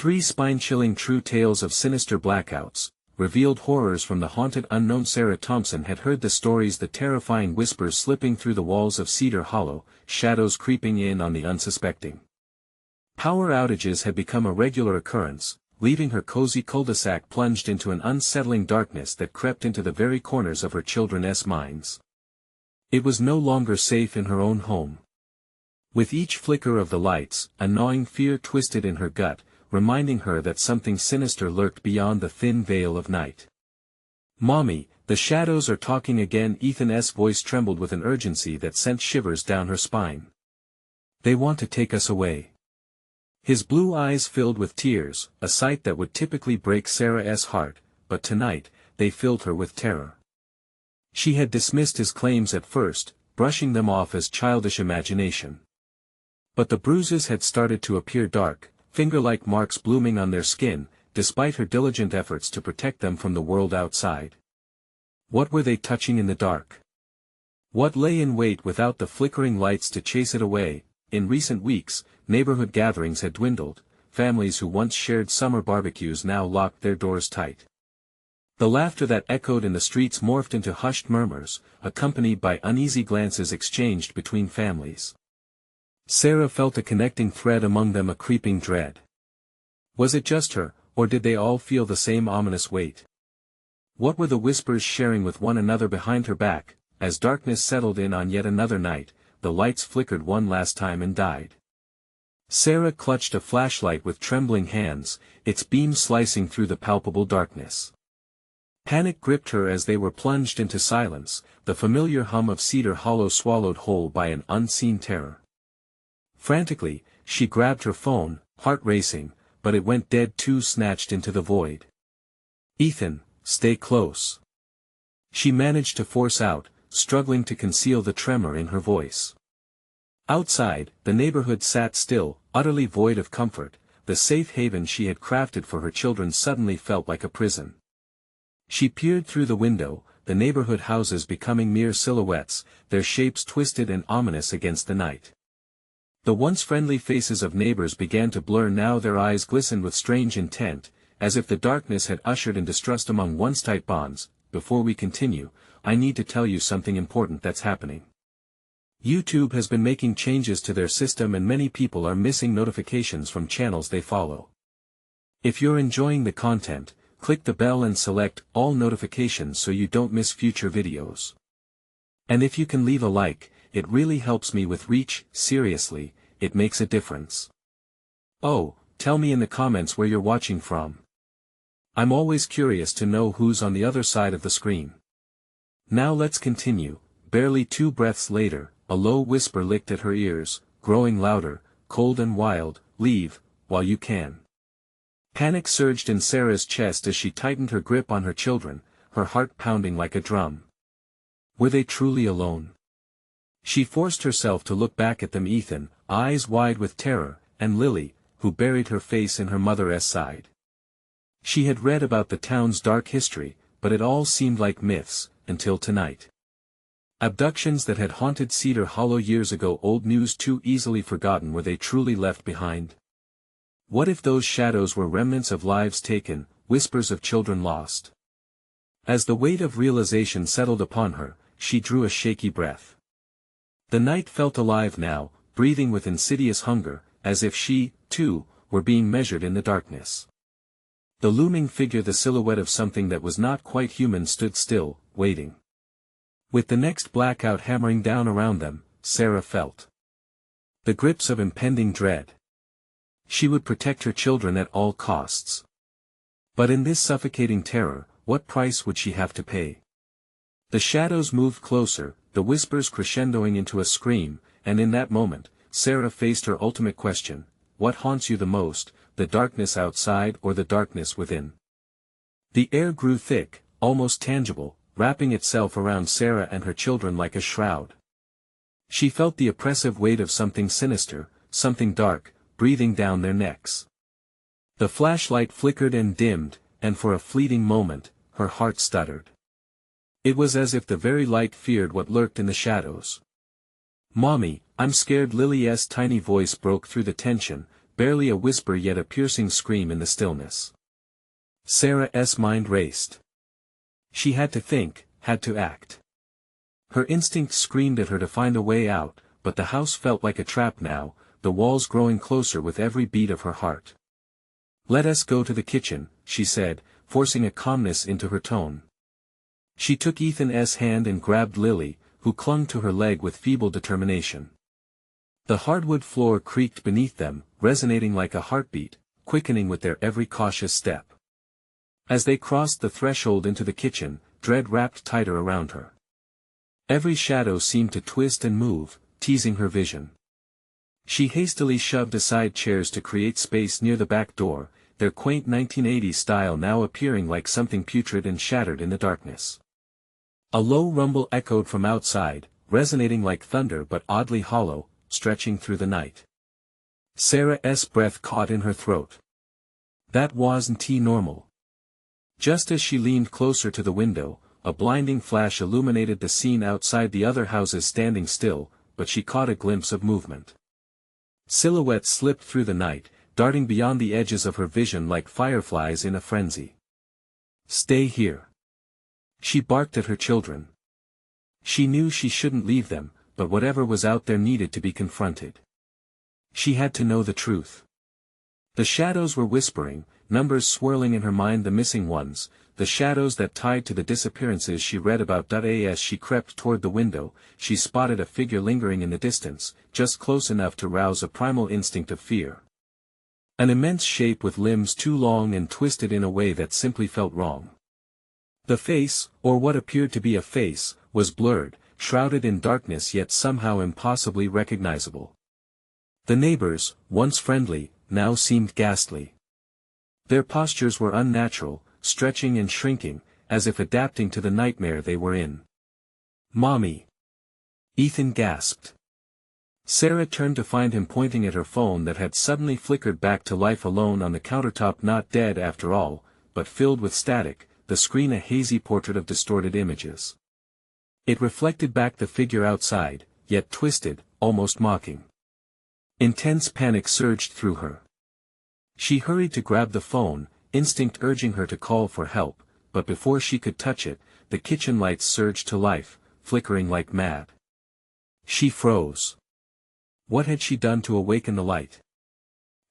3 spine-chilling true tales of sinister blackouts, revealed horrors from the haunted unknown. Sarah Thompson had heard the stories, the terrifying whispers slipping through the walls of Cedar Hollow, shadows creeping in on the unsuspecting. Power outages had become a regular occurrence, leaving her cozy cul-de-sac plunged into an unsettling darkness that crept into the very corners of her children's minds. It was no longer safe in her own home. With each flicker of the lights, a gnawing fear twisted in her gut, reminding her that something sinister lurked beyond the thin veil of night. "Mommy, the shadows are talking again." Ethan's voice trembled with an urgency that sent shivers down her spine. "They want to take us away." His blue eyes filled with tears, a sight that would typically break Sarah's heart, but tonight, they filled her with terror. She had dismissed his claims at first, brushing them off as childish imagination. But the bruises had started to appear, dark, finger-like marks blooming on their skin, despite her diligent efforts to protect them from the world outside. What were they touching in the dark? What lay in wait without the flickering lights to chase it away? In recent weeks, neighborhood gatherings had dwindled, families who once shared summer barbecues now locked their doors tight. The laughter that echoed in the streets morphed into hushed murmurs, accompanied by uneasy glances exchanged between families. Sarah felt a connecting thread among them, a creeping dread. Was it just her, or did they all feel the same ominous weight? What were the whispers sharing with one another behind her back? As darkness settled in on yet another night, the lights flickered one last time and died. Sarah clutched a flashlight with trembling hands, its beam slicing through the palpable darkness. Panic gripped her as they were plunged into silence, the familiar hum of Cedar Hollow swallowed whole by an unseen terror. Frantically, she grabbed her phone, heart racing, but it went dead too, snatched into the void. "Ethan, stay close." She managed to force out, struggling to conceal the tremor in her voice. Outside, the neighborhood sat still, utterly void of comfort. The safe haven she had crafted for her children suddenly felt like a prison. She peered through the window, the neighborhood houses becoming mere silhouettes, their shapes twisted and ominous against the night. The once friendly faces of neighbors began to blur now, their eyes glistened with strange intent, as if the darkness had ushered in distrust among once tight bonds. "Before we continue, I need to tell you something important that's happening. YouTube has been making changes to their system and many people are missing notifications from channels they follow. If you're enjoying the content, click the bell and select all notifications so you don't miss future videos. And if you can leave a like, it really helps me with reach. Seriously, it makes a difference. Oh, tell me in the comments where you're watching from. I'm always curious to know who's on the other side of the screen. Now let's continue." Barely 2 breaths later, a low whisper licked at her ears, growing louder, cold and wild. "Leave, while you can." Panic surged in Sarah's chest as she tightened her grip on her children, her heart pounding like a drum. Were they truly alone? She forced herself to look back at them, Ethan, eyes wide with terror, and Lily, who buried her face in her mother's side. She had read about the town's dark history, but it all seemed like myths, until tonight. Abductions that had haunted Cedar Hollow years ago, old news too easily forgotten. Were they truly left behind? What if those shadows were remnants of lives taken, whispers of children lost? As the weight of realization settled upon her, she drew a shaky breath. The night felt alive now, breathing with insidious hunger, as if she, too, were being measured in the darkness. The looming figure, the silhouette of something that was not quite human, stood still, waiting. With the next blackout hammering down around them, Sarah felt the grips of impending dread. She would protect her children at all costs. But in this suffocating terror, what price would she have to pay? The shadows moved closer, the whispers crescendoing into a scream, and in that moment, Sarah faced her ultimate question: what haunts you the most, the darkness outside or the darkness within? The air grew thick, almost tangible, wrapping itself around Sarah and her children like a shroud. She felt the oppressive weight of something sinister, something dark, breathing down their necks. The flashlight flickered and dimmed, and for a fleeting moment, her heart stuttered. It was as if the very light feared what lurked in the shadows. "Mommy, I'm scared." Lily's tiny voice broke through the tension, barely a whisper yet a piercing scream in the stillness. Sarah's mind raced. She had to think, had to act. Her instinct screamed at her to find a way out, but the house felt like a trap now, the walls growing closer with every beat of her heart. "Let us go to the kitchen," she said, forcing a calmness into her tone. She took Ethan's hand and grabbed Lily, who clung to her leg with feeble determination. The hardwood floor creaked beneath them, resonating like a heartbeat, quickening with their every cautious step. As they crossed the threshold into the kitchen, dread wrapped tighter around her. Every shadow seemed to twist and move, teasing her vision. She hastily shoved aside chairs to create space near the back door, their quaint 1980s style now appearing like something putrid and shattered in the darkness. A low rumble echoed from outside, resonating like thunder but oddly hollow, stretching through the night. Sarah's breath caught in her throat. That wasn't normal. Just as she leaned closer to the window, a blinding flash illuminated the scene outside, the other houses standing still, but she caught a glimpse of movement. Silhouettes slipped through the night, darting beyond the edges of her vision like fireflies in a frenzy. "Stay here." She barked at her children. She knew she shouldn't leave them, but whatever was out there needed to be confronted. She had to know the truth. The shadows were whispering, numbers swirling in her mind, the missing ones, the shadows that tied to the disappearances she read about. As she crept toward the window, she spotted a figure lingering in the distance, just close enough to rouse a primal instinct of fear. An immense shape with limbs too long and twisted in a way that simply felt wrong. The face, or what appeared to be a face, was blurred, shrouded in darkness yet somehow impossibly recognizable. The neighbors, once friendly, now seemed ghastly. Their postures were unnatural, stretching and shrinking, as if adapting to the nightmare they were in. "Mommy!" Ethan gasped. Sarah turned to find him pointing at her phone that had suddenly flickered back to life, alone on the countertop, not dead after all, but filled with static, the screen a hazy portrait of distorted images. It reflected back the figure outside, yet twisted, almost mocking. Intense panic surged through her. She hurried to grab the phone, instinct urging her to call for help, but before she could touch it, the kitchen lights surged to life, flickering like mad. She froze. What had she done to awaken the light?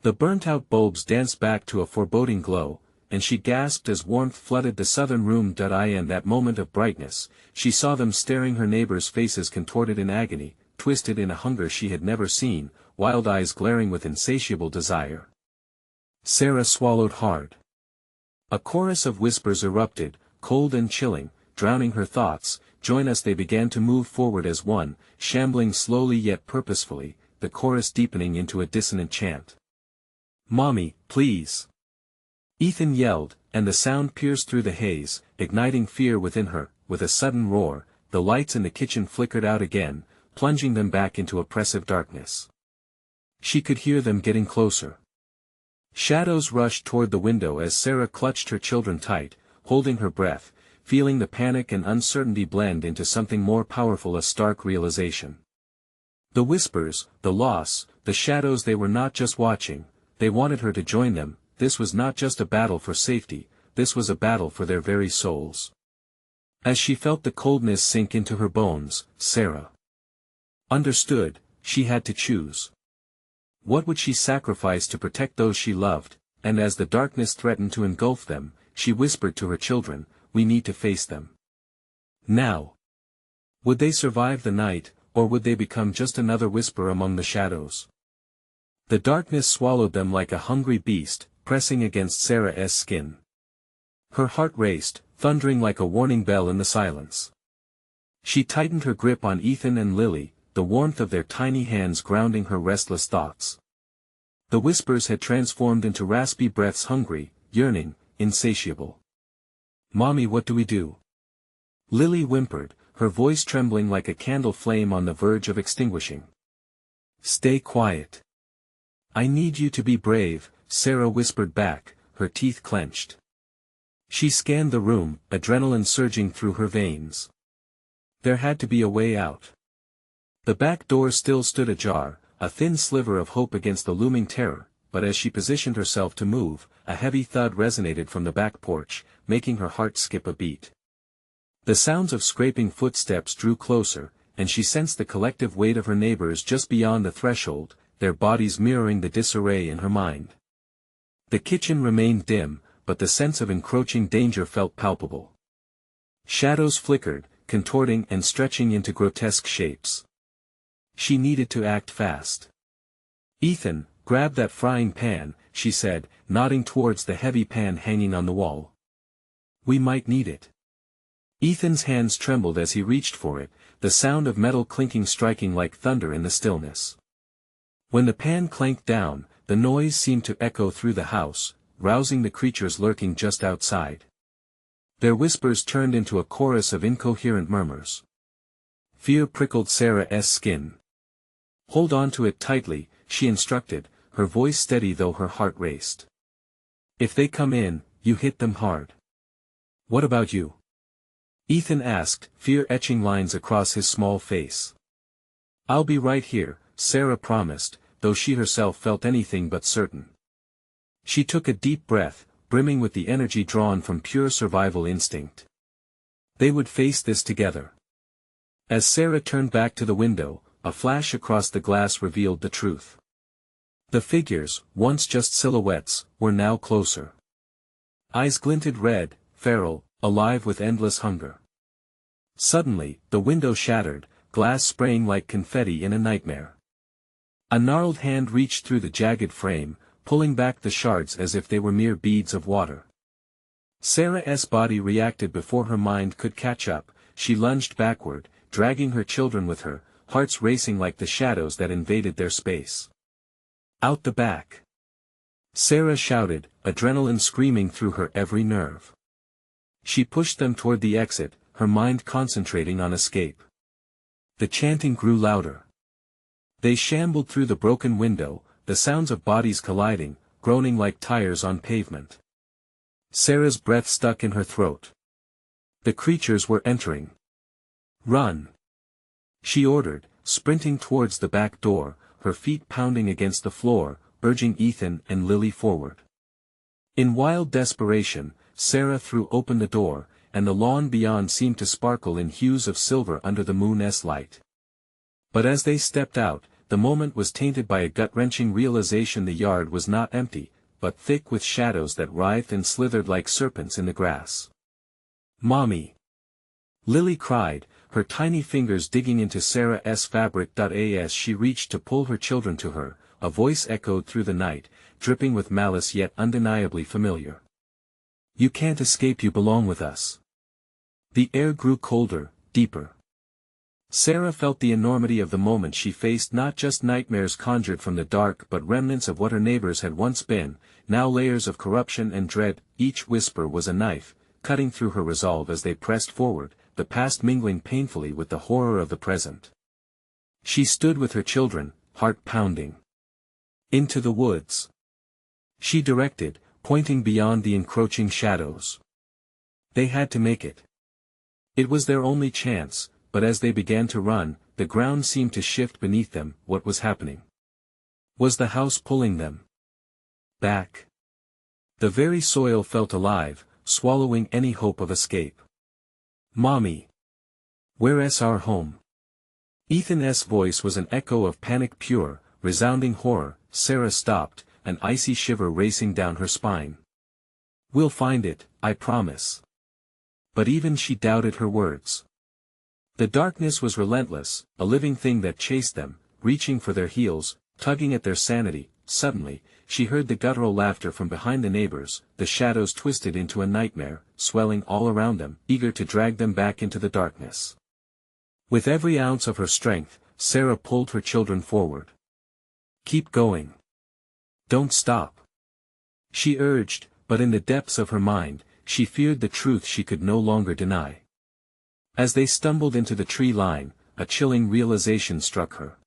The burnt-out bulbs danced back to a foreboding glow, and she gasped as warmth flooded the southern room. In that moment of brightness, she saw them staring, her neighbors' faces contorted in agony, twisted in a hunger she had never seen, wild eyes glaring with insatiable desire. Sarah swallowed hard. A chorus of whispers erupted, cold and chilling, drowning her thoughts. "Join us." They began to move forward as one, shambling slowly yet purposefully, the chorus deepening into a dissonant chant. "Mommy, please!" Ethan yelled, and the sound pierced through the haze, igniting fear within her. With a sudden roar, the lights in the kitchen flickered out again, plunging them back into oppressive darkness. She could hear them getting closer. Shadows rushed toward the window as Sarah clutched her children tight, holding her breath, feeling the panic and uncertainty blend into something more powerful, a stark realization. The whispers, the loss, the shadows, they were not just watching, they wanted her to join them. This was not just a battle for safety, this was a battle for their very souls. As she felt the coldness sink into her bones, Sarah understood, she had to choose. What would she sacrifice to protect those she loved? And as the darkness threatened to engulf them, she whispered to her children, "We need to face them now." Would they survive the night, or would they become just another whisper among the shadows? The darkness swallowed them like a hungry beast, pressing against Sarah's skin. Her heart raced, thundering like a warning bell in the silence. She tightened her grip on Ethan and Lily, the warmth of their tiny hands grounding her restless thoughts. The whispers had transformed into raspy breaths, hungry, yearning, insatiable. "Mommy, what do we do?" Lily whimpered, her voice trembling like a candle flame on the verge of extinguishing. "Stay quiet." "I need you to be brave," Sarah whispered back, her teeth clenched. She scanned the room, adrenaline surging through her veins. There had to be a way out. The back door still stood ajar, a thin sliver of hope against the looming terror, but as she positioned herself to move, a heavy thud resonated from the back porch, making her heart skip a beat. The sounds of scraping footsteps drew closer, and she sensed the collective weight of her neighbors just beyond the threshold, their bodies mirroring the disarray in her mind. The kitchen remained dim, but the sense of encroaching danger felt palpable. Shadows flickered, contorting and stretching into grotesque shapes. She needed to act fast. "Ethan, grab that frying pan," she said, nodding towards the heavy pan hanging on the wall. "We might need it." Ethan's hands trembled as he reached for it, the sound of metal clinking striking like thunder in the stillness. When the pan clanked down, the noise seemed to echo through the house, rousing the creatures lurking just outside. Their whispers turned into a chorus of incoherent murmurs. Fear prickled Sarah's skin. "Hold on to it tightly," she instructed, her voice steady though her heart raced. "If they come in, you hit them hard." "What about you?" Ethan asked, fear etching lines across his small face. "I'll be right here," Sarah promised, though she herself felt anything but certain. She took a deep breath, brimming with the energy drawn from pure survival instinct. They would face this together. As Sarah turned back to the window, a flash across the glass revealed the truth. The figures, once just silhouettes, were now closer. Eyes glinted red, feral, alive with endless hunger. Suddenly, the window shattered, glass spraying like confetti in a nightmare. A gnarled hand reached through the jagged frame, pulling back the shards as if they were mere beads of water. Sarah's body reacted before her mind could catch up. She lunged backward, dragging her children with her, hearts racing like the shadows that invaded their space. "Out the back!" Sarah shouted, adrenaline screaming through her every nerve. She pushed them toward the exit, her mind concentrating on escape. The chanting grew louder. They shambled through the broken window, the sounds of bodies colliding, groaning like tires on pavement. Sarah's breath stuck in her throat. The creatures were entering. "Run!" she ordered, sprinting towards the back door, her feet pounding against the floor, urging Ethan and Lily forward. In wild desperation, Sarah threw open the door, and the lawn beyond seemed to sparkle in hues of silver under the moon's light. But as they stepped out, the moment was tainted by a gut-wrenching realization the yard was not empty, but thick with shadows that writhed and slithered like serpents in the grass. "Mommy!" Lily cried, her tiny fingers digging into Sarah's fabric. As she reached to pull her children to her, a voice echoed through the night, dripping with malice yet undeniably familiar. "You can't escape, you belong with us." The air grew colder, deeper. Sarah felt the enormity of the moment she faced, not just nightmares conjured from the dark but remnants of what her neighbors had once been, now layers of corruption and dread. Each whisper was a knife, cutting through her resolve as they pressed forward, the past mingling painfully with the horror of the present. She stood with her children, heart pounding. "Into the woods," she directed, pointing beyond the encroaching shadows. They had to make it. It was their only chance. But as they began to run, the ground seemed to shift beneath them. What was happening? Was the house pulling them back? The very soil felt alive, swallowing any hope of escape. "Mommy! Where's our home?" Ethan's voice was an echo of panic, pure, resounding horror. Sarah stopped, an icy shiver racing down her spine. "We'll find it, I promise." But even she doubted her words. The darkness was relentless, a living thing that chased them, reaching for their heels, tugging at their sanity. Suddenly, she heard the guttural laughter from behind the neighbors, the shadows twisted into a nightmare, swelling all around them, eager to drag them back into the darkness. With every ounce of her strength, Sarah pulled her children forward. "Keep going. Don't stop," she urged, but in the depths of her mind, she feared the truth she could no longer deny. As they stumbled into the tree line, a chilling realization struck her.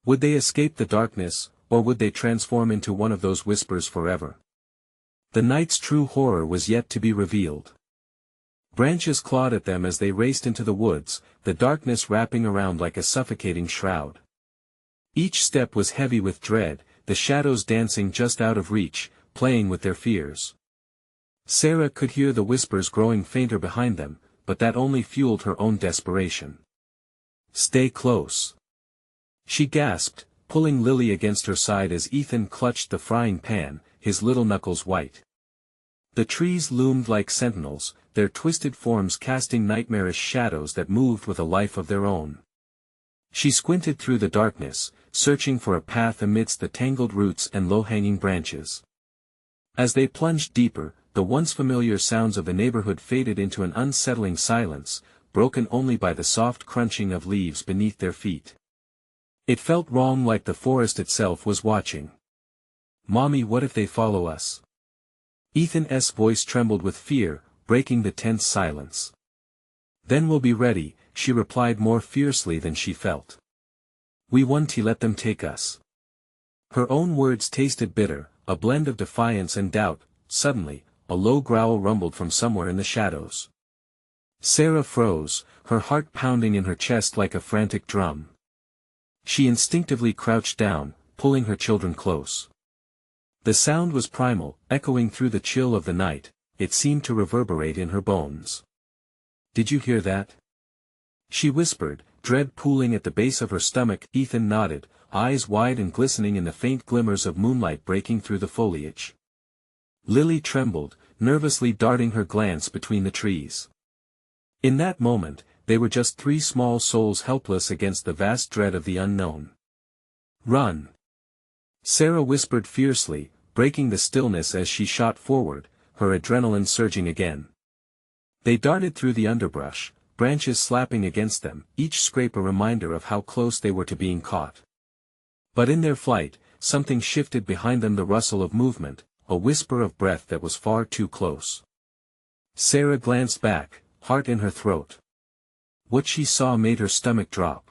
Would they escape the darkness, or would they transform into one of those whispers forever? The night's true horror was yet to be revealed. Branches clawed at them as they raced into the woods, the darkness wrapping around like a suffocating shroud. Each step was heavy with dread, the shadows dancing just out of reach, playing with their fears. Sarah could hear the whispers growing fainter behind them, but that only fueled her own desperation. "Stay close," she gasped, pulling Lily against her side as Ethan clutched the frying pan, his little knuckles white. The trees loomed like sentinels, their twisted forms casting nightmarish shadows that moved with a life of their own. She squinted through the darkness, searching for a path amidst the tangled roots and low-hanging branches. As they plunged deeper, the once familiar sounds of the neighborhood faded into an unsettling silence, broken only by the soft crunching of leaves beneath their feet. It felt wrong, like the forest itself was watching. "Mommy, what if they follow us?" Ethan's voice trembled with fear, breaking the tense silence. "Then we'll be ready," she replied more fiercely than she felt. "We won't let them take us." Her own words tasted bitter, a blend of defiance and doubt. Suddenly, a low growl rumbled from somewhere in the shadows. Sarah froze, her heart pounding in her chest like a frantic drum. She instinctively crouched down, pulling her children close. The sound was primal, echoing through the chill of the night. It seemed to reverberate in her bones. "Did you hear that?" she whispered, dread pooling at the base of her stomach. Ethan nodded, eyes wide and glistening in the faint glimmers of moonlight breaking through the foliage. Lily trembled, nervously darting her glance between the trees. In that moment, they were just three small souls helpless against the vast dread of the unknown. "Run!" Sarah whispered fiercely, breaking the stillness as she shot forward, her adrenaline surging again. They darted through the underbrush, branches slapping against them, each scrape a reminder of how close they were to being caught. But in their flight, something shifted behind them, the rustle of movement, a whisper of breath that was far too close. Sarah glanced back, heart in her throat. What she saw made her stomach drop.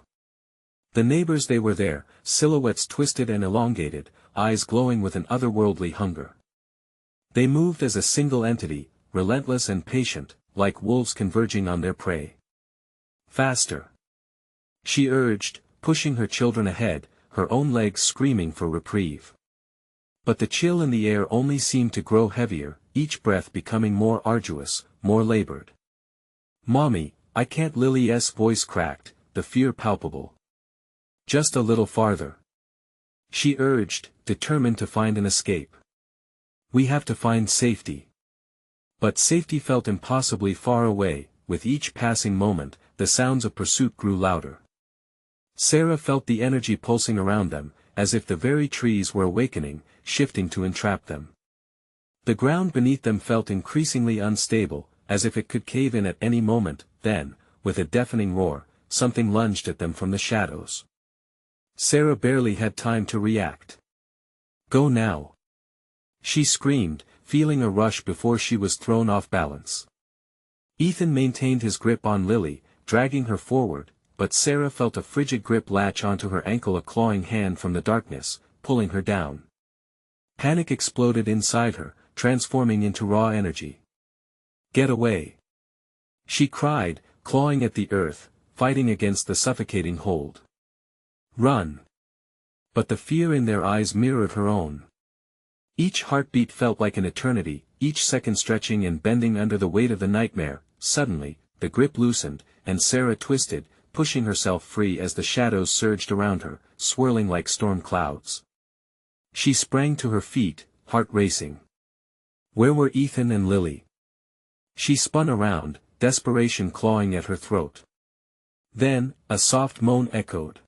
The neighbors, they were there, silhouettes twisted and elongated, eyes glowing with an otherworldly hunger. They moved as a single entity, relentless and patient, like wolves converging on their prey. "Faster!" she urged, pushing her children ahead, her own legs screaming for reprieve. But the chill in the air only seemed to grow heavier, each breath becoming more arduous, more labored. "Mommy, I can't." Lily's voice cracked, the fear palpable. "Just a little farther," she urged, determined to find an escape. "We have to find safety." But safety felt impossibly far away. With each passing moment, the sounds of pursuit grew louder. Sarah felt the energy pulsing around them, as if the very trees were awakening, shifting to entrap them. The ground beneath them felt increasingly unstable, as if it could cave in at any moment. Then, with a deafening roar, something lunged at them from the shadows. Sarah barely had time to react. "Go now!" she screamed, feeling a rush before she was thrown off balance. Ethan maintained his grip on Lily, dragging her forward, but Sarah felt a frigid grip latch onto her ankle, a clawing hand from the darkness, pulling her down. Panic exploded inside her, transforming into raw energy. "Get away!" she cried, clawing at the earth, fighting against the suffocating hold. "Run!" But the fear in their eyes mirrored her own. Each heartbeat felt like an eternity, each second stretching and bending under the weight of the nightmare. Suddenly, the grip loosened, and Sarah twisted, pushing herself free as the shadows surged around her, swirling like storm clouds. She sprang to her feet, heart racing. Where were Ethan and Lily? She spun around, desperation clawing at her throat. Then, a soft moan echoed.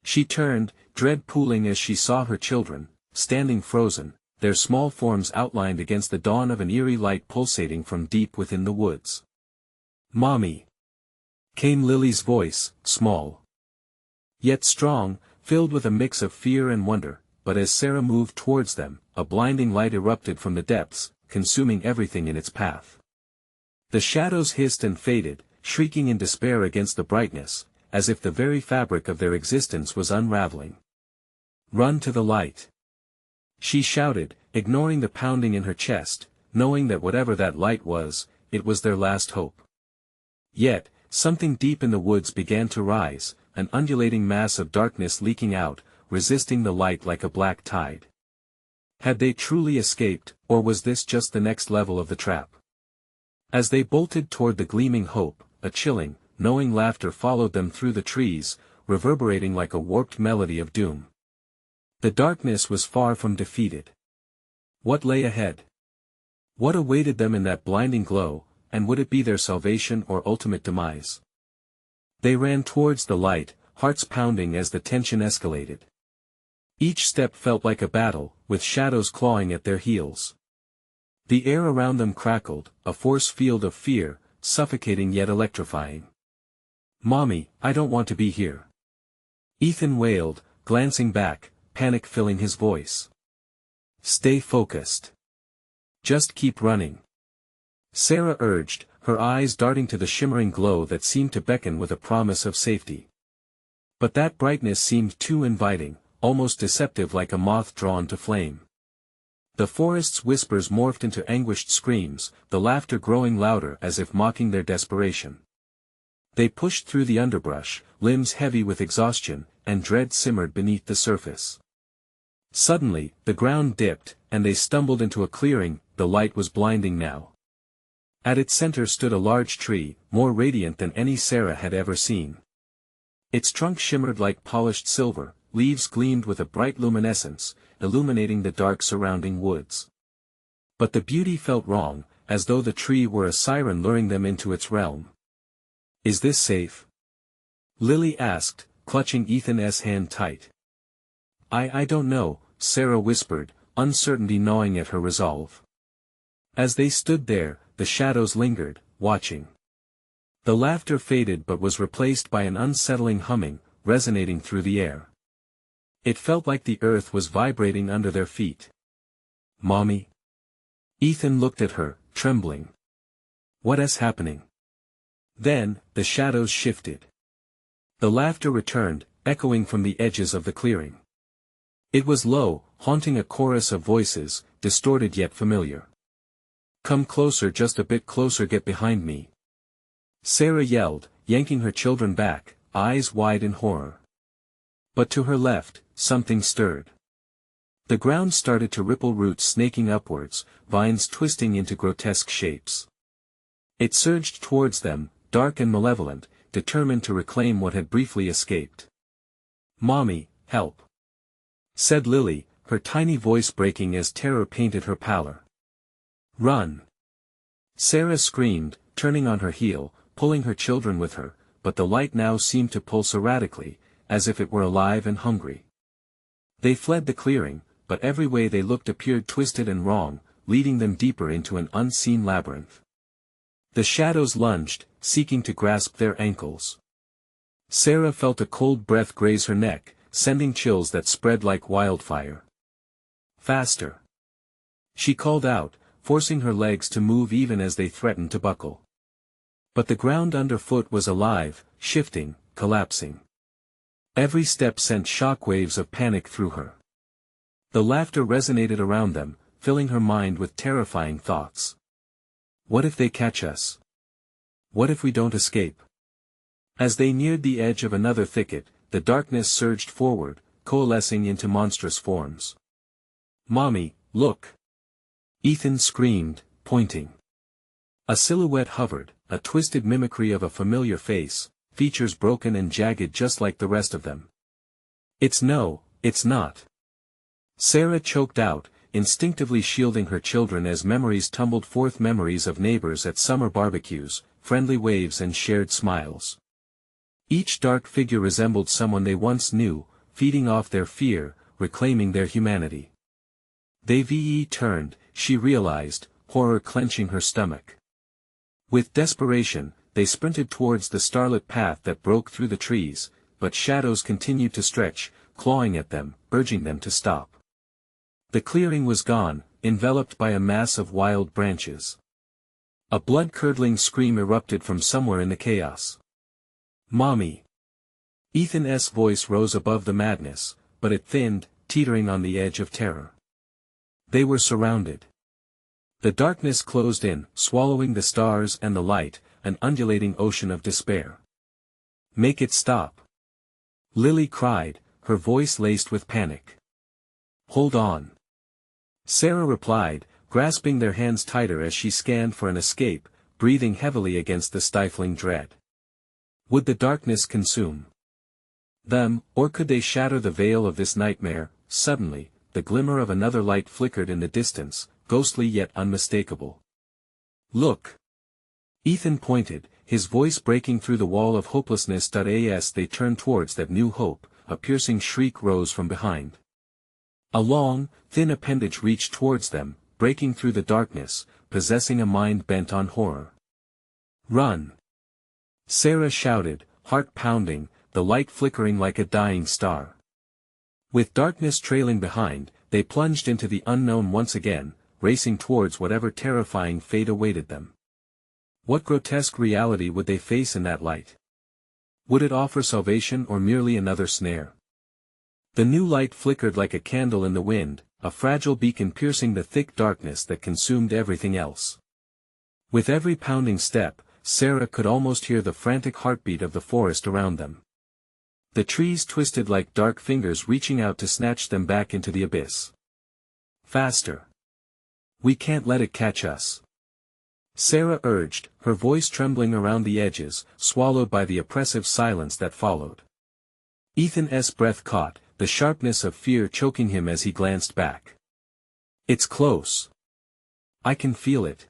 She turned, dread pooling as she saw her children, standing frozen, their small forms outlined against the dawn of an eerie light pulsating from deep within the woods. "Mommy!" came Lily's voice, small, yet strong, filled with a mix of fear and wonder. But as Sarah moved towards them, a blinding light erupted from the depths, consuming everything in its path. The shadows hissed and faded, shrieking in despair against the brightness, as if the very fabric of their existence was unraveling. "Run to the light!" she shouted, ignoring the pounding in her chest, knowing that whatever that light was, it was their last hope. Yet, something deep in the woods began to rise, an undulating mass of darkness leaking out, resisting the light like a black tide. Had they truly escaped, or was this just the next level of the trap? As they bolted toward the gleaming hope, a chilling, knowing laughter followed them through the trees, reverberating like a warped melody of doom. The darkness was far from defeated. What lay ahead? What awaited them in that blinding glow, and would it be their salvation or ultimate demise? They ran towards the light, hearts pounding as the tension escalated. Each step felt like a battle, with shadows clawing at their heels. The air around them crackled, a force field of fear, suffocating yet electrifying. "Mommy, I don't want to be here." Ethan wailed, glancing back, panic filling his voice. "Stay focused. Just keep running," Sarah urged, her eyes darting to the shimmering glow that seemed to beckon with a promise of safety. But that brightness seemed too inviting, almost deceptive, like a moth drawn to flame. The forest's whispers morphed into anguished screams, the laughter growing louder as if mocking their desperation. They pushed through the underbrush, limbs heavy with exhaustion, and dread simmered beneath the surface. Suddenly, the ground dipped, and they stumbled into a clearing. The light was blinding now. At its center stood a large tree, more radiant than any Sarah had ever seen. Its trunk shimmered like polished silver, leaves gleamed with a bright luminescence, illuminating the dark surrounding woods. But the beauty felt wrong, as though the tree were a siren luring them into its realm. "Is this safe?" Lily asked, clutching Ethan's hand tight. I don't know," Sarah whispered, uncertainty gnawing at her resolve. As they stood there, the shadows lingered, watching. The laughter faded but was replaced by an unsettling humming, resonating through the air. It felt like the earth was vibrating under their feet. "Mommy?" Ethan looked at her, trembling. "What is happening?" Then, the shadows shifted. The laughter returned, echoing from the edges of the clearing. It was low, haunting a chorus of voices, distorted yet familiar. "Come closer, just a bit closer, get behind me," Sarah yelled, yanking her children back, eyes wide in horror. But to her left, something stirred. The ground started to ripple, roots snaking upwards, vines twisting into grotesque shapes. It surged towards them, dark and malevolent, determined to reclaim what had briefly escaped. "Mommy, help," said Lily, her tiny voice breaking as terror painted her pallor. "Run!" Sarah screamed, turning on her heel, pulling her children with her, but the light now seemed to pulse erratically, as if it were alive and hungry. They fled the clearing, but every way they looked appeared twisted and wrong, leading them deeper into an unseen labyrinth. The shadows lunged, seeking to grasp their ankles. Sarah felt a cold breath graze her neck, sending chills that spread like wildfire. "Faster!" she called out, forcing her legs to move even as they threatened to buckle. But the ground underfoot was alive, shifting, collapsing. Every step sent shock waves of panic through her. The laughter resonated around them, filling her mind with terrifying thoughts. What if they catch us? What if we don't escape? As they neared the edge of another thicket, the darkness surged forward, coalescing into monstrous forms. "Mommy, look!" Ethan screamed, pointing. A silhouette hovered, a twisted mimicry of a familiar face, features broken and jagged just like the rest of them. It's not." Sarah choked out, instinctively shielding her children as memories tumbled forth, memories of neighbors at summer barbecues, friendly waves and shared smiles. Each dark figure resembled someone they once knew, feeding off their fear, reclaiming their humanity. They turned, she realized, horror clenching her stomach. With desperation, they sprinted towards the starlit path that broke through the trees, but shadows continued to stretch, clawing at them, urging them to stop. The clearing was gone, enveloped by a mass of wild branches. A blood-curdling scream erupted from somewhere in the chaos. "Mommy!" Ethan's voice rose above the madness, but it thinned, teetering on the edge of terror. They were surrounded. The darkness closed in, swallowing the stars and the light, an undulating ocean of despair. "Make it stop!" Lily cried, her voice laced with panic. "Hold on," Sarah replied, grasping their hands tighter as she scanned for an escape, breathing heavily against the stifling dread. Would the darkness consume them, or could they shatter the veil of this nightmare? Suddenly, the glimmer of another light flickered in the distance, ghostly yet unmistakable. "Look!" Ethan pointed, his voice breaking through the wall of hopelessness. As they turned towards that new hope, a piercing shriek rose from behind. A long, thin appendage reached towards them, breaking through the darkness, possessing a mind bent on horror. "Run!" Sarah shouted, heart pounding, the light flickering like a dying star. With darkness trailing behind, they plunged into the unknown once again, racing towards whatever terrifying fate awaited them. What grotesque reality would they face in that light? Would it offer salvation or merely another snare? The new light flickered like a candle in the wind, a fragile beacon piercing the thick darkness that consumed everything else. With every pounding step, Sarah could almost hear the frantic heartbeat of the forest around them. The trees twisted like dark fingers reaching out to snatch them back into the abyss. "Faster! We can't let it catch us," Sarah urged, her voice trembling around the edges, swallowed by the oppressive silence that followed. Ethan's breath caught, the sharpness of fear choking him as he glanced back. "It's close. I can feel it.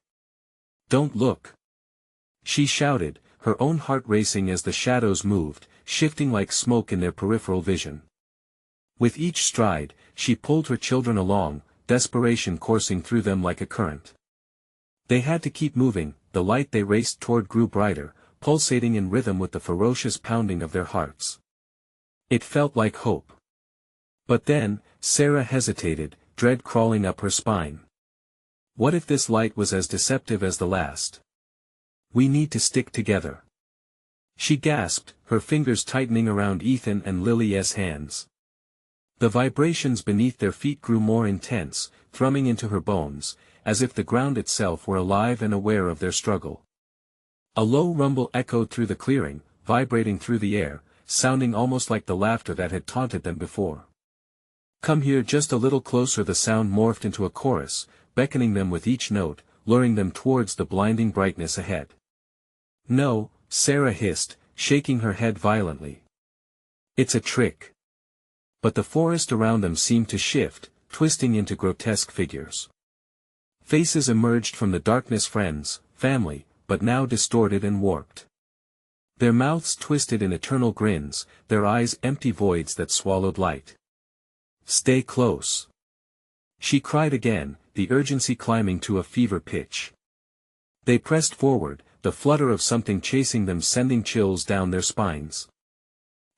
Don't look," she shouted, her own heart racing as the shadows moved, shifting like smoke in their peripheral vision. With each stride, she pulled her children along, desperation coursing through them like a current. They had to keep moving. The light they raced toward grew brighter, pulsating in rhythm with the ferocious pounding of their hearts. It felt like hope. But then, Sarah hesitated, dread crawling up her spine. What if this light was as deceptive as the last? "We need to stick together," she gasped, her fingers tightening around Ethan and Lily's hands. The vibrations beneath their feet grew more intense, thrumming into her bones, as if the ground itself were alive and aware of their struggle. A low rumble echoed through the clearing, vibrating through the air, sounding almost like the laughter that had taunted them before. "Come here just a little closer." The sound morphed into a chorus, beckoning them with each note, luring them towards the blinding brightness ahead. "No," Sarah hissed, shaking her head violently. "It's a trick." But the forest around them seemed to shift, twisting into grotesque figures. Faces emerged from the darkness, friends, family, but now distorted and warped. Their mouths twisted in eternal grins, their eyes empty voids that swallowed light. "Stay close," she cried again, the urgency climbing to a fever pitch. They pressed forward, the flutter of something chasing them sending chills down their spines.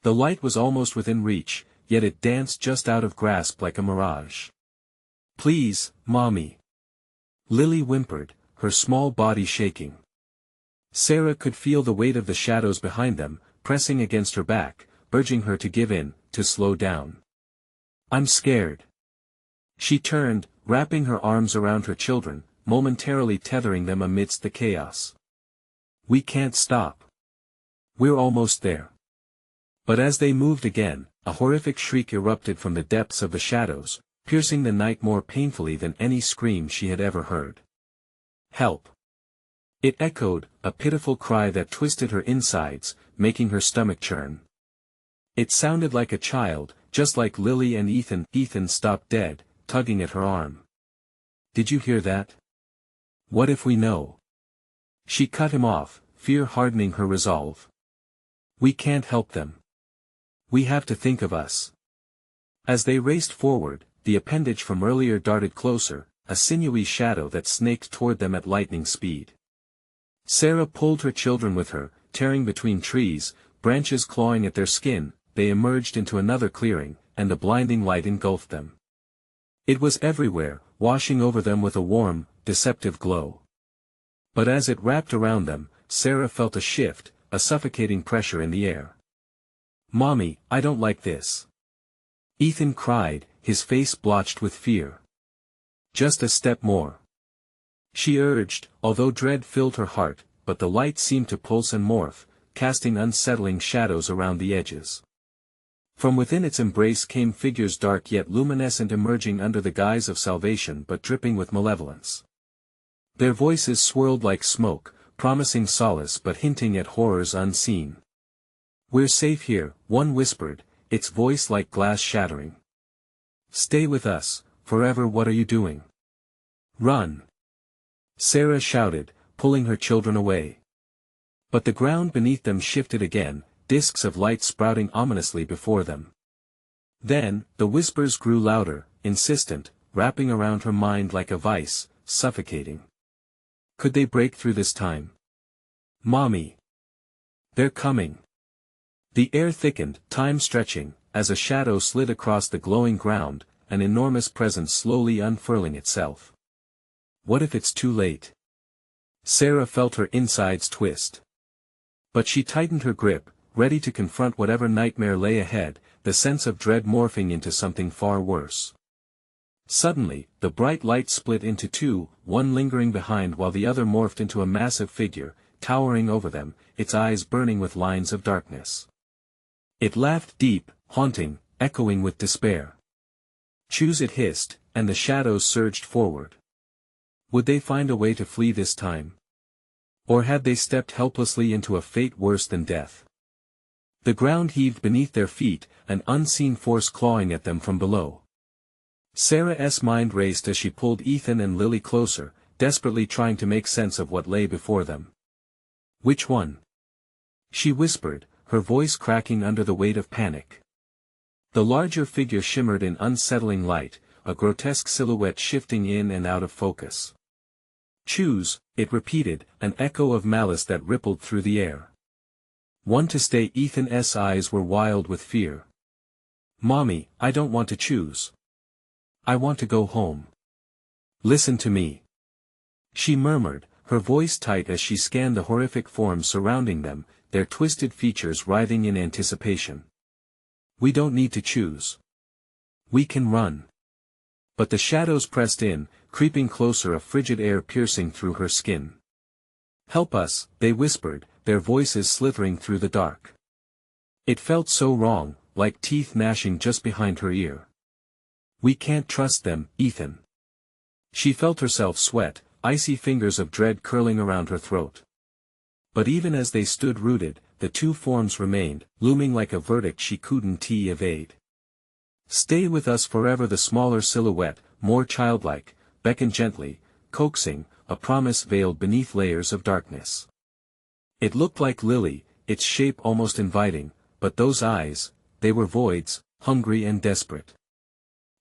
The light was almost within reach, yet it danced just out of grasp like a mirage. "Please, Mommy," Lily whimpered, her small body shaking. Sarah could feel the weight of the shadows behind them, pressing against her back, urging her to give in, to slow down. "I'm scared." She turned, wrapping her arms around her children, momentarily tethering them amidst the chaos. "We can't stop. We're almost there." But as they moved again, a horrific shriek erupted from the depths of the shadows, piercing the night more painfully than any scream she had ever heard. "Help!" It echoed, a pitiful cry that twisted her insides, making her stomach churn. It sounded like a child, just like Lily and Ethan. Ethan stopped dead, tugging at her arm. "Did you hear that? What if we know?" She cut him off, fear hardening her resolve. "We can't help them. We have to think of us." As they raced forward, the appendage from earlier darted closer, a sinewy shadow that snaked toward them at lightning speed. Sarah pulled her children with her, tearing between trees, branches clawing at their skin. They emerged into another clearing, and a blinding light engulfed them. It was everywhere, washing over them with a warm, deceptive glow. But as it wrapped around them, Sarah felt a shift, a suffocating pressure in the air. "Mommy, I don't like this," Ethan cried, his face blotched with fear. "Just a step more," she urged, although dread filled her heart, but the light seemed to pulse and morph, casting unsettling shadows around the edges. From within its embrace came figures dark yet luminescent, emerging under the guise of salvation but dripping with malevolence. Their voices swirled like smoke, promising solace but hinting at horrors unseen. "We're safe here," one whispered, its voice like glass shattering. "Stay with us, forever." "What are you doing?" "Run!" Sarah shouted, pulling her children away. But the ground beneath them shifted again, discs of light sprouting ominously before them. Then, the whispers grew louder, insistent, wrapping around her mind like a vice, suffocating. Could they break through this time? "Mommy! They're coming!" The air thickened, time stretching, as a shadow slid across the glowing ground, an enormous presence slowly unfurling itself. What if it's too late? Sarah felt her insides twist. But she tightened her grip, ready to confront whatever nightmare lay ahead, the sense of dread morphing into something far worse. Suddenly, the bright light split into two, one lingering behind while the other morphed into a massive figure, towering over them, its eyes burning with lines of darkness. It laughed deep, haunting, echoing with despair. "Choose," it hissed, and the shadows surged forward. Would they find a way to flee this time? Or had they stepped helplessly into a fate worse than death? The ground heaved beneath their feet, an unseen force clawing at them from below. Sarah's mind raced as she pulled Ethan and Lily closer, desperately trying to make sense of what lay before them. "Which one?" she whispered, her voice cracking under the weight of panic. The larger figure shimmered in unsettling light, a grotesque silhouette shifting in and out of focus. "Choose," it repeated, an echo of malice that rippled through the air. "One to stay." Ethan's eyes were wild with fear. "Mommy, I don't want to choose. I want to go home. Listen to me," she murmured, her voice tight as she scanned the horrific forms surrounding them, their twisted features writhing in anticipation. "We don't need to choose. We can run." But the shadows pressed in, creeping closer, a frigid air piercing through her skin. "Help us," they whispered, their voices slithering through the dark. It felt so wrong, like teeth gnashing just behind her ear. "We can't trust them, Ethan." She felt herself sweat, icy fingers of dread curling around her throat. But even as they stood rooted, the two forms remained, looming like a verdict she couldn't evade. "Stay with us forever." The smaller silhouette, more childlike, beckoned gently, coaxing, a promise veiled beneath layers of darkness. It looked like Lily, its shape almost inviting, but those eyes, they were voids, hungry and desperate.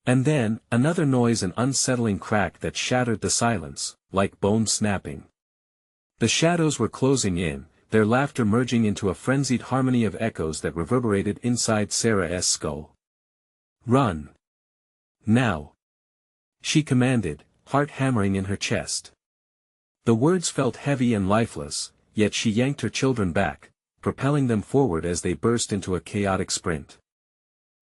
And then, another noise, an unsettling crack that shattered the silence, like bone snapping. The shadows were closing in, their laughter merging into a frenzied harmony of echoes that reverberated inside Sarah's skull. "Run! Now!" she commanded, heart hammering in her chest. The words felt heavy and lifeless, yet she yanked her children back, propelling them forward as they burst into a chaotic sprint.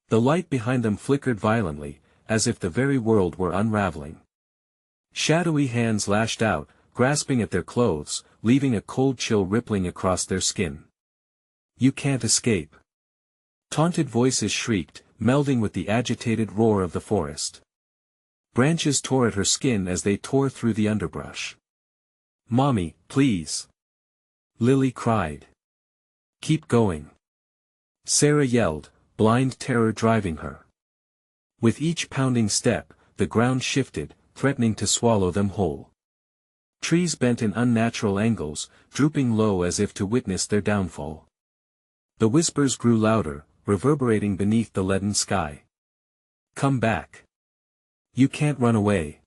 The light behind them flickered violently, as if the very world were unraveling. Shadowy hands lashed out, grasping at their clothes, leaving a cold chill rippling across their skin. "You can't escape!" Taunted voices shrieked, melding with the agitated roar of the forest. Branches tore at her skin as they tore through the underbrush. "Mommy, please!" Lily cried. "Keep going!" Sarah yelled, blind terror driving her. With each pounding step, the ground shifted, threatening to swallow them whole. Trees bent in unnatural angles, drooping low as if to witness their downfall. The whispers grew louder, reverberating beneath the leaden sky. "Come back! You can't run away!"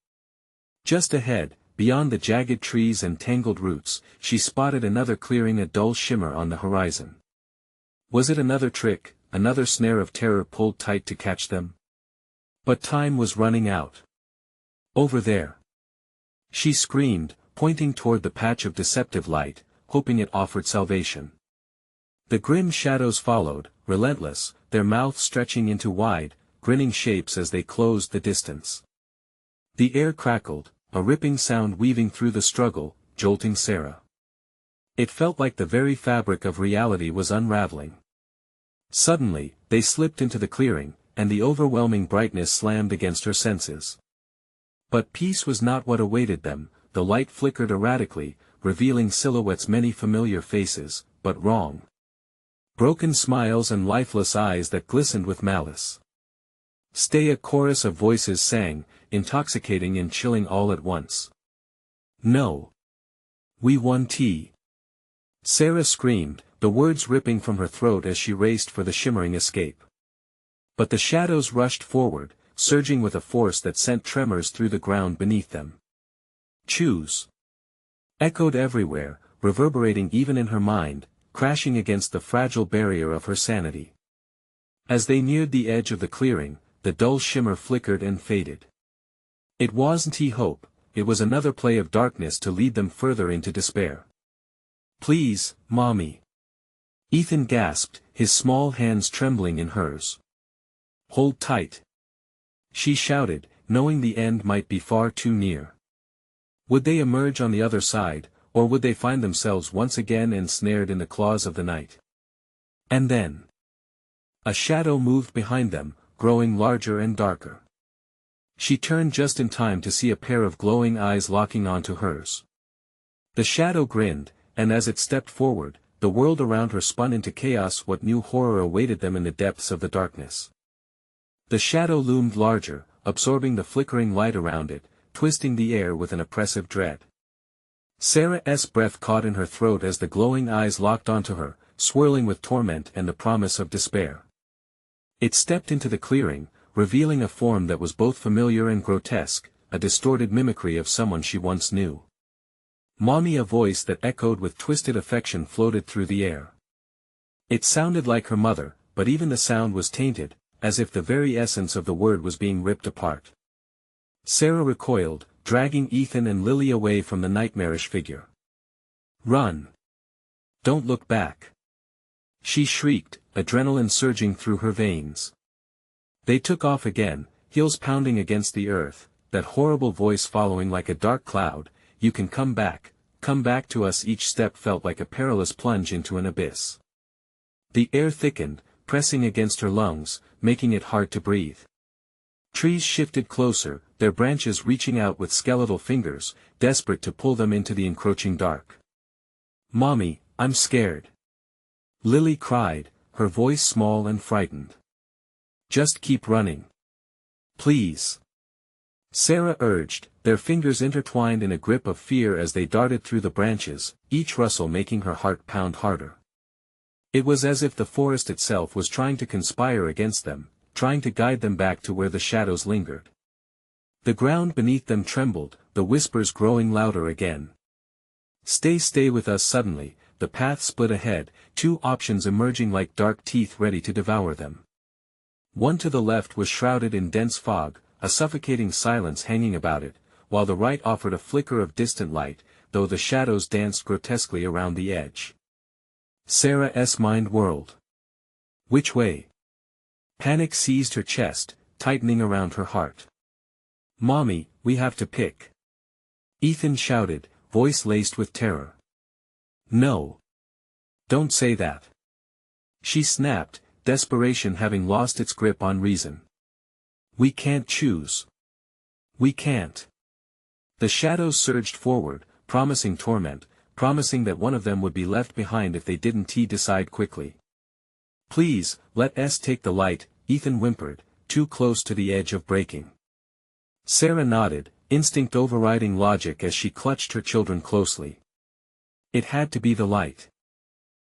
Just ahead, beyond the jagged trees and tangled roots, she spotted another clearing, a dull shimmer on the horizon. Was it another trick, another snare of terror pulled tight to catch them? But time was running out. "Over there!" she screamed, pointing toward the patch of deceptive light, hoping it offered salvation. The grim shadows followed, relentless, their mouths stretching into wide, grinning shapes as they closed the distance. The air crackled, a ripping sound weaving through the struggle, jolting Sarah. It felt like the very fabric of reality was unraveling. Suddenly, they slipped into the clearing, and the overwhelming brightness slammed against her senses. But peace was not what awaited them. The light flickered erratically, revealing silhouettes, many familiar faces, but wrong. Broken smiles and lifeless eyes that glistened with malice. "Stay!" a chorus of voices sang, intoxicating and chilling all at once. "No. We won tea!" Sarah screamed, the words ripping from her throat as she raced for the shimmering escape. But the shadows rushed forward, surging with a force that sent tremors through the ground beneath them. "Choose!" echoed everywhere, reverberating even in her mind, crashing against the fragile barrier of her sanity. As they neared the edge of the clearing, the dull shimmer flickered and faded. It wasn't hope, it was another play of darkness to lead them further into despair. "Please, Mommy!" Ethan gasped, his small hands trembling in hers. "Hold tight!" she shouted, knowing the end might be far too near. Would they emerge on the other side, or would they find themselves once again ensnared in the claws of the night? And then a shadow moved behind them, growing larger and darker. She turned just in time to see a pair of glowing eyes locking onto hers. The shadow grinned, and as it stepped forward, the world around her spun into chaos. What new horror awaited them in the depths of the darkness? The shadow loomed larger, absorbing the flickering light around it, twisting the air with an oppressive dread. Sarah's breath caught in her throat as the glowing eyes locked onto her, swirling with torment and the promise of despair. It stepped into the clearing, revealing a form that was both familiar and grotesque, a distorted mimicry of someone she once knew. "Mommy!" a voice that echoed with twisted affection floated through the air. It sounded like her mother, but even the sound was tainted, as if the very essence of the word was being ripped apart. Sarah recoiled, dragging Ethan and Lily away from the nightmarish figure. "Run! Don't look back!" she shrieked, adrenaline surging through her veins. They took off again, heels pounding against the earth, that horrible voice following like a dark cloud, "You can come back to us." Each step felt like a perilous plunge into an abyss. The air thickened, pressing against her lungs, making it hard to breathe. Trees shifted closer, their branches reaching out with skeletal fingers, desperate to pull them into the encroaching dark. "Mommy, I'm scared!" Lily cried, her voice small and frightened. "Just keep running. Please!" Sarah urged, their fingers intertwined in a grip of fear as they darted through the branches, each rustle making her heart pound harder. It was as if the forest itself was trying to conspire against them, trying to guide them back to where the shadows lingered. The ground beneath them trembled, the whispers growing louder again. Stay with us!" Suddenly, the path split ahead, two options emerging like dark teeth ready to devour them. One to the left was shrouded in dense fog, a suffocating silence hanging about it, while the right offered a flicker of distant light, though the shadows danced grotesquely around the edge. Sarah's mind whirled. Which way? Panic seized her chest, tightening around her heart. "Mommy, we have to pick!" Ethan shouted, voice laced with terror. "No. Don't say that!" she snapped, desperation having lost its grip on reason. "We can't choose. We can't." The shadows surged forward, promising torment, promising that one of them would be left behind if they didn't decide quickly. "Please, let us take the light," Ethan whimpered, too close to the edge of breaking. Sarah nodded, instinct overriding logic as she clutched her children closely. It had to be the light.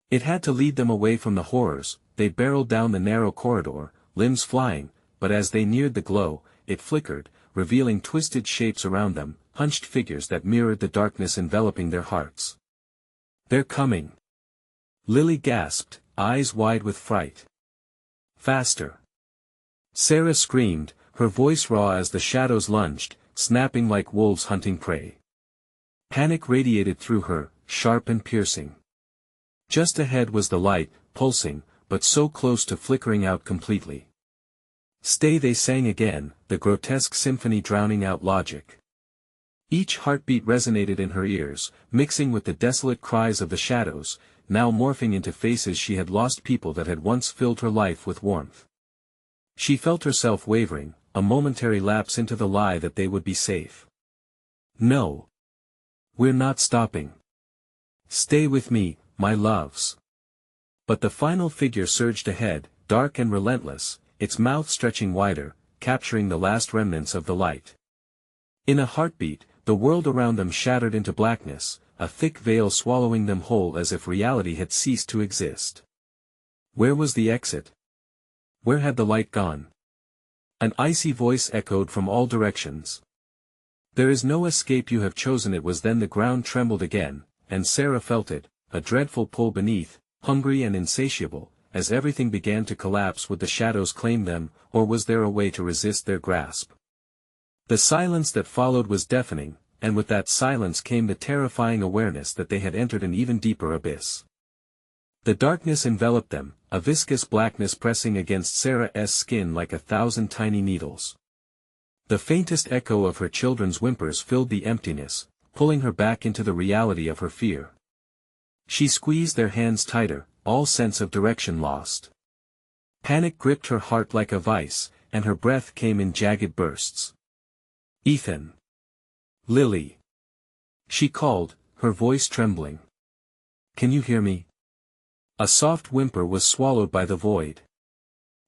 It had to lead them away from the horrors. They barreled down the narrow corridor, limbs flying, but as they neared the glow, it flickered, revealing twisted shapes around them, hunched figures that mirrored the darkness enveloping their hearts. "They're coming!" Lily gasped, eyes wide with fright. "Faster!" Sarah screamed, her voice raw as the shadows lunged, snapping like wolves hunting prey. Panic radiated through her, sharp and piercing. Just ahead was the light, pulsing, but so close to flickering out completely. "Stay!" they sang again, the grotesque symphony drowning out logic. Each heartbeat resonated in her ears, mixing with the desolate cries of the shadows, now morphing into faces she had lost, people that had once filled her life with warmth. She felt herself wavering, a momentary lapse into the lie that they would be safe. No. We're not stopping. Stay with me, my loves. But the final figure surged ahead, dark and relentless, its mouth stretching wider, capturing the last remnants of the light. In a heartbeat, the world around them shattered into blackness, a thick veil swallowing them whole as if reality had ceased to exist. Where was the exit? Where had the light gone? An icy voice echoed from all directions. There is no escape, you have chosen it. Was then the ground trembled again, and Sarah felt it, a dreadful pull beneath, hungry and insatiable, as everything began to collapse. Would the shadows claim them, or was there a way to resist their grasp? The silence that followed was deafening, and with that silence came the terrifying awareness that they had entered an even deeper abyss. The darkness enveloped them, a viscous blackness pressing against Sarah's skin like 1,000 tiny needles. The faintest echo of her children's whimpers filled the emptiness, pulling her back into the reality of her fear. She squeezed their hands tighter, all sense of direction lost. Panic gripped her heart like a vice, and her breath came in jagged bursts. Ethan. Lily. She called, her voice trembling. Can you hear me? A soft whimper was swallowed by the void.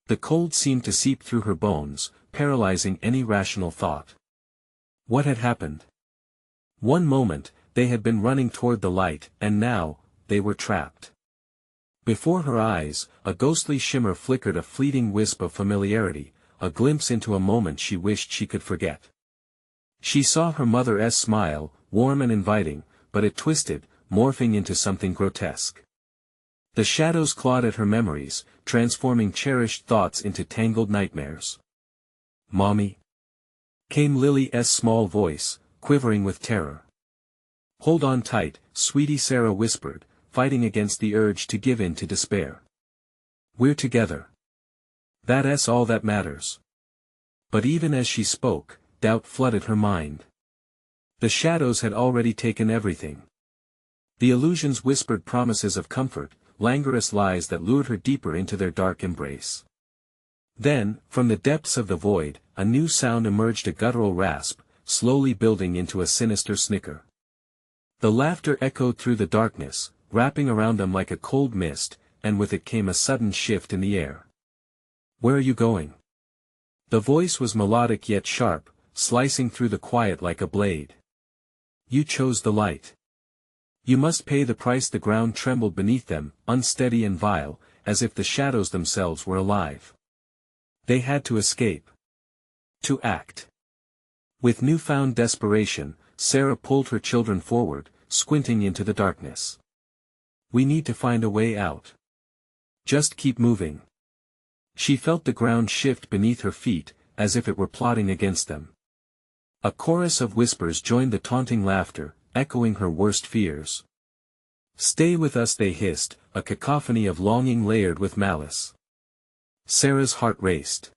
The cold seemed to seep through her bones, paralyzing any rational thought. What had happened? One moment, they had been running toward the light, and now, they were trapped. Before her eyes, a ghostly shimmer flickered, a fleeting wisp of familiarity, a glimpse into a moment she wished she could forget. She saw her mother's smile, warm and inviting, but it twisted, morphing into something grotesque. The shadows clawed at her memories, transforming cherished thoughts into tangled nightmares. Mommy? Came Lily's small voice, quivering with terror. Hold on tight, sweetie, Sarah whispered, fighting against the urge to give in to despair. We're together. That's all that matters. But even as she spoke, doubt flooded her mind. The shadows had already taken everything. The illusions whispered promises of comfort, languorous lies that lured her deeper into their dark embrace. Then, from the depths of the void, a new sound emerged, a guttural rasp, slowly building into a sinister snicker. The laughter echoed through the darkness, wrapping around them like a cold mist, and with it came a sudden shift in the air. Where are you going? The voice was melodic yet sharp, slicing through the quiet like a blade. You chose the light. You must pay the price. The ground trembled beneath them, unsteady and vile, as if the shadows themselves were alive. They had to escape. To act. With newfound desperation, Sarah pulled her children forward, squinting into the darkness. We need to find a way out. Just keep moving. She felt the ground shift beneath her feet, as if it were plotting against them. A chorus of whispers joined the taunting laughter, echoing her worst fears. Stay with us, they hissed, a cacophony of longing layered with malice. Sarah's heart raced.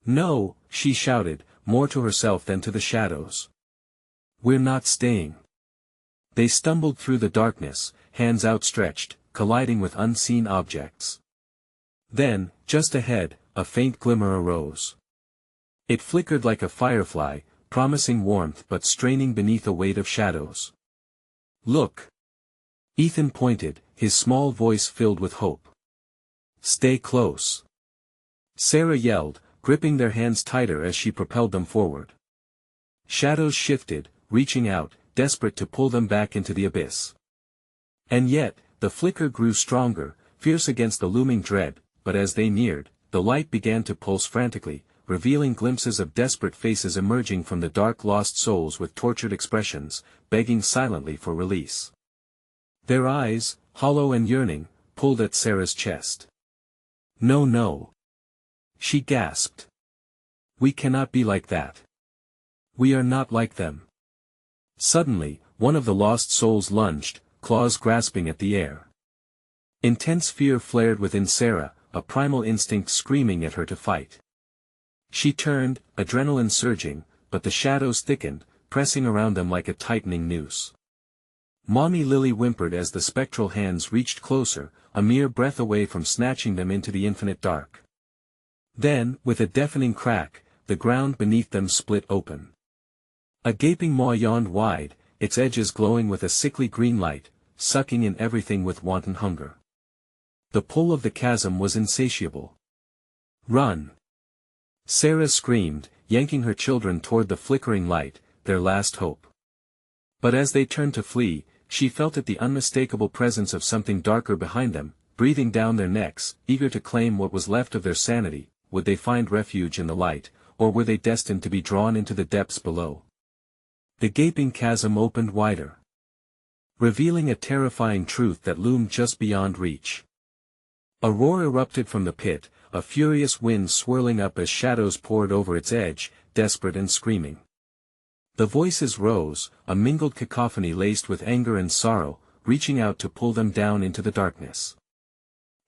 No, she shouted, more to herself than to the shadows. We're not staying. They stumbled through the darkness, hands outstretched, colliding with unseen objects. Then, just ahead, a faint glimmer arose. It flickered like a firefly, promising warmth but straining beneath a weight of shadows. Look! Ethan pointed, his small voice filled with hope. Stay close! Sarah yelled, gripping their hands tighter as she propelled them forward. Shadows shifted, reaching out, desperate to pull them back into the abyss. And yet, the flicker grew stronger, fierce against the looming dread, but as they neared, the light began to pulse frantically, revealing glimpses of desperate faces emerging from the dark, lost souls with tortured expressions, begging silently for release. Their eyes, hollow and yearning, pulled at Sarah's chest. No, no! She gasped. We cannot be like that. We are not like them. Suddenly, one of the lost souls lunged, claws grasping at the air. Intense fear flared within Sarah, a primal instinct screaming at her to fight. She turned, adrenaline surging, but the shadows thickened, pressing around them like a tightening noose. Mommy Lily whimpered as the spectral hands reached closer, a mere breath away from snatching them into the infinite dark. Then, with a deafening crack, the ground beneath them split open. A gaping maw yawned wide, its edges glowing with a sickly green light, sucking in everything with wanton hunger. The pull of the chasm was insatiable. "Run!" Sarah screamed, yanking her children toward the flickering light, their last hope. But as they turned to flee, she felt the unmistakable presence of something darker behind them, breathing down their necks, eager to claim what was left of their sanity. Would they find refuge in the light, or were they destined to be drawn into the depths below? The gaping chasm opened wider, revealing a terrifying truth that loomed just beyond reach. A roar erupted from the pit, a furious wind swirling up as shadows poured over its edge, desperate and screaming. The voices rose, a mingled cacophony laced with anger and sorrow, reaching out to pull them down into the darkness.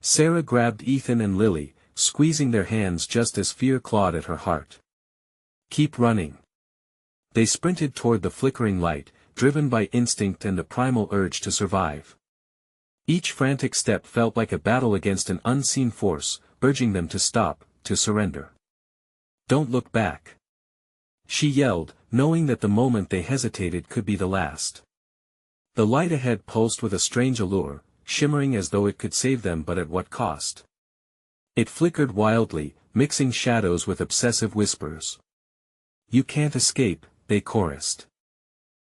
Sarah grabbed Ethan and Lily, squeezing their hands just as fear clawed at her heart. "Keep running." They sprinted toward the flickering light, driven by instinct and the primal urge to survive. Each frantic step felt like a battle against an unseen force, urging them to stop, to surrender. "Don't look back," she yelled, knowing that the moment they hesitated could be the last. The light ahead pulsed with a strange allure, shimmering as though it could save them, but at what cost? It flickered wildly, mixing shadows with obsessive whispers. "You can't escape," they chorused.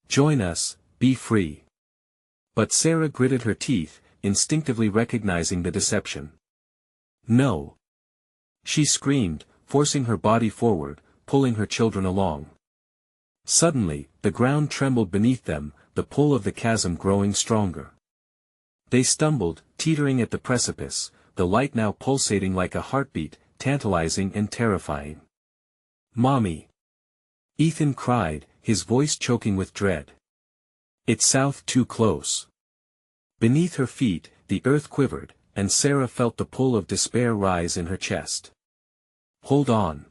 "Join us, be free." But Sarah gritted her teeth, instinctively recognizing the deception. "No!" she screamed, forcing her body forward, pulling her children along. Suddenly, the ground trembled beneath them, the pull of the chasm growing stronger. They stumbled, teetering at the precipice, the light now pulsating like a heartbeat, tantalizing and terrifying. "Mommy!" Ethan cried, his voice choking with dread. "It's south too close." Beneath her feet, the earth quivered, and Sarah felt the pull of despair rise in her chest. "Hold on!"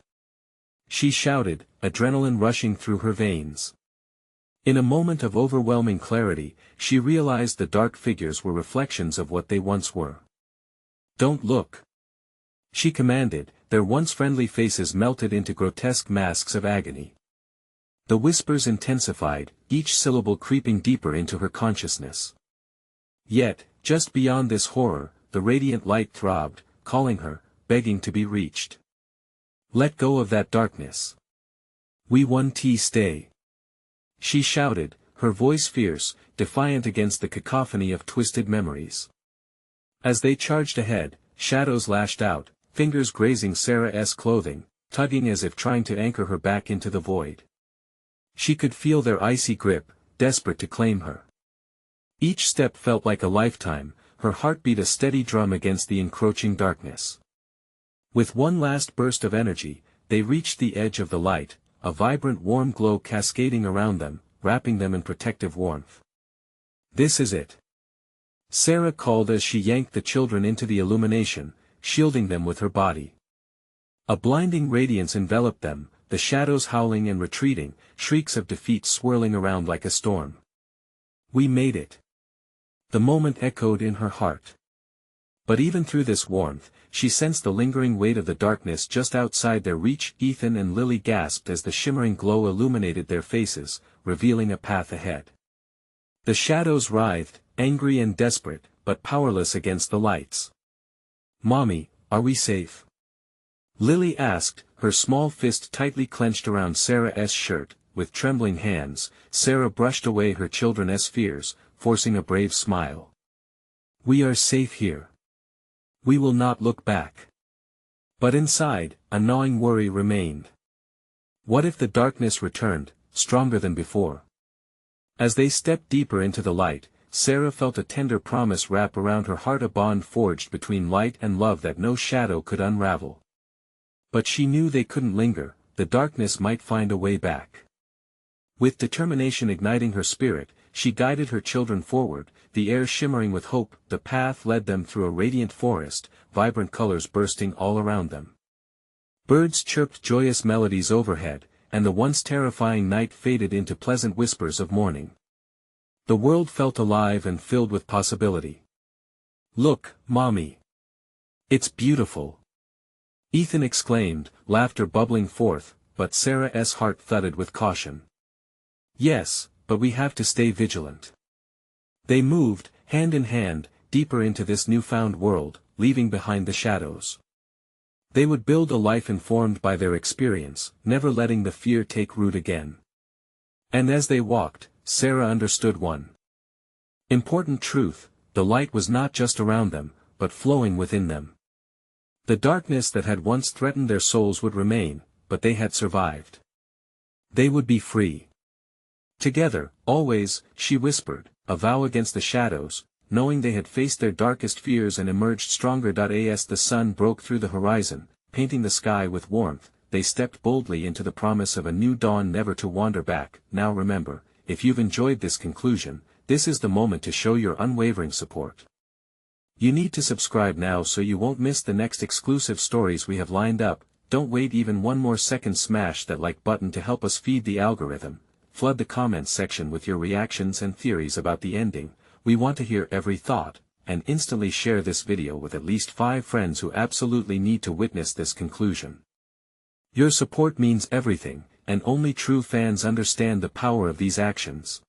she shouted, adrenaline rushing through her veins. In a moment of overwhelming clarity, she realized the dark figures were reflections of what they once were. "Don't look!" she commanded, their once friendly faces melted into grotesque masks of agony. The whispers intensified, each syllable creeping deeper into her consciousness. Yet, just beyond this horror, the radiant light throbbed, calling her, begging to be reached. "Let go of that darkness. We want to stay," she shouted, her voice fierce, defiant against the cacophony of twisted memories. As they charged ahead, shadows lashed out, fingers grazing Sarah's clothing, tugging as if trying to anchor her back into the void. She could feel their icy grip, desperate to claim her. Each step felt like a lifetime, her heart beat a steady drum against the encroaching darkness. With one last burst of energy, they reached the edge of the light, a vibrant warm glow cascading around them, wrapping them in protective warmth. "This is it," Sarah called as she yanked the children into the illumination, shielding them with her body. A blinding radiance enveloped them, the shadows howling and retreating, shrieks of defeat swirling around like a storm. "We made it." The moment echoed in her heart. But even through this warmth, she sensed the lingering weight of the darkness just outside their reach. Ethan and Lily gasped as the shimmering glow illuminated their faces, revealing a path ahead. The shadows writhed, angry and desperate, but powerless against the lights. "Mommy, are we safe?" Lily asked, her small fist tightly clenched around Sarah's shirt. With trembling hands, Sarah brushed away her children's fears, forcing a brave smile. "We are safe here. We will not look back." But inside, a gnawing worry remained. What if the darkness returned, stronger than before? As they stepped deeper into the light, Sarah felt a tender promise wrap around her heart, a bond forged between light and love that no shadow could unravel. But she knew they couldn't linger, the darkness might find a way back. With determination igniting her spirit, she guided her children forward, the air shimmering with hope. The path led them through a radiant forest, vibrant colors bursting all around them. Birds chirped joyous melodies overhead, and the once terrifying night faded into pleasant whispers of morning. The world felt alive and filled with possibility. "Look, Mommy. It's beautiful," Ethan exclaimed, laughter bubbling forth, but Sarah's heart thudded with caution. "Yes, but we have to stay vigilant." They moved, hand in hand, deeper into this newfound world, leaving behind the shadows. They would build a life informed by their experience, never letting the fear take root again. And as they walked, Sarah understood one important truth: the light was not just around them, but flowing within them. The darkness that had once threatened their souls would remain, but they had survived. They would be free. Together, always, she whispered, a vow against the shadows, knowing they had faced their darkest fears and emerged stronger. As the sun broke through the horizon, painting the sky with warmth, they stepped boldly into the promise of a new dawn, never to wander back. Now remember, if you've enjoyed this conclusion, this is the moment to show your unwavering support. You need to subscribe now so you won't miss the next exclusive stories we have lined up. Don't wait even one more second, smash that like button to help us feed the algorithm. Flood the comments section with your reactions and theories about the ending. We want to hear every thought, and instantly share this video with at least 5 friends who absolutely need to witness this conclusion. Your support means everything, and only true fans understand the power of these actions.